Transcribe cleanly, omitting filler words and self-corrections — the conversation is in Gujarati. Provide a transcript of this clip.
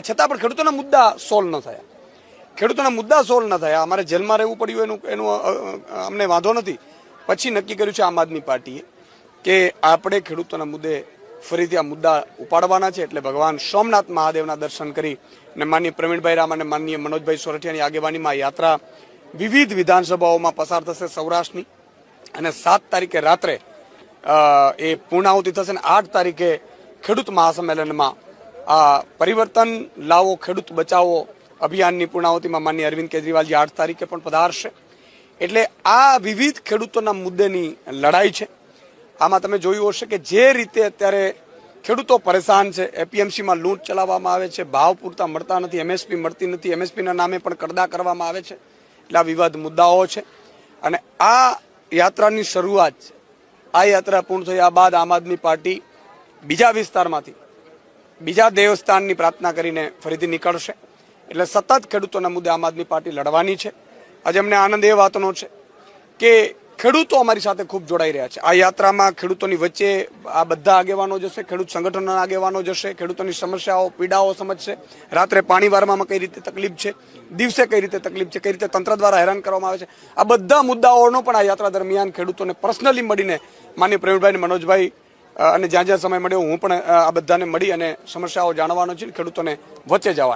છતાં પણ ખેડૂતોના મુદ્દા સોલ્વ ન થયા. ખેડૂતોના મુદ્દા સોલ્વ ન થયા. અમારે જેલમાં રહેવું પડ્યું એનું અમને વાંધો નથી. પછી નક્કી કર્યું છે આમ આદમી પાર્ટીએ કે આપણે ખેડૂતોના મુદ્દે ફરીથી આ મુદ્દા ઉપાડવાના છે. એટલે ભગવાન સોમનાથ મહાદેવના દર્શન કરી અને માનનીય પ્રવીણભાઈ રામ અને માનનીય મનોજભાઈ સોરઠિયાની આગેવાનીમાં યાત્રા વિવિધ વિધાનસભાઓમાં પસાર થશે સૌરાષ્ટ્રની. અને 7 તારીખે રાત્રે એ પૂર્ણાહુતિ થશે અને 8 તારીખે ખેડૂત મહાસંમેલનમાં આ પરિવર્તન લાવો ખેડૂત બચાવો અભિયાનની પૂર્ણાહુતિમાં માનનીય અરવિંદ કેજરીવાલજી 8 તારીખે પણ પધારશે. એટલે આ વિવિધ ખેડૂતોના મુદ્દેની લડાઈ છે. આમાં તમે જોયું હશે કે જે રીતે અત્યારે ખેડૂતો પરેશાન છે, એપીએમસીમાં લૂંટ ચલાવવામાં આવે છે, ભાવ પૂરતા મળતા નથી, એમએસપી મળતી નથી, એમએસપીના નામે પણ કરદા કરવામાં આવે છે. એટલે આ વિવાદ મુદ્દાઓ છે. અને આ યાત્રાની શરૂઆત છે. આ યાત્રા પૂર્ણ થયા બાદ આમ આદમી પાર્ટી બીજા વિસ્તારમાંથી બીજા દેવસ્થાનની પ્રાર્થના કરીને ફરીથી નીકળશે. એટલે સતત ખેડૂતોના મુદ્દે આમ આદમી પાર્ટી લડવાની છે. આજે અમને આનંદ એ વાતનો છે કે ખેડૂતો અમારી સાથે ખૂબ જોડાઈ રહ્યા છે. આ યાત્રામાં ખેડૂતોની વચ્ચે આ બધા આગેવાનો જશે, ખેડૂત સંગઠનોના આગેવાનો જશે, ખેડૂતોની સમસ્યાઓ પીડાઓ સમજશે. રાત્રે પાણી વારવામાં કઈ રીતે તકલીફ છે, દિવસે કઈ રીતે તકલીફ છે, કઈ રીતે તંત્ર દ્વારા હેરાન કરવામાં આવે છે, આ બધા મુદ્દાઓનો પણ આ યાત્રા દરમિયાન ખેડૂતોને પર્સનલી મળીને માનનીય પ્રવીણભાઈ મનોજભાઈ અને જ્યાં જ્યાં સમય મળ્યો હું પણ આ બધાને મળી અને સમસ્યાઓ જાણવાનો છે, ખેડૂતોને વચ્ચે જવા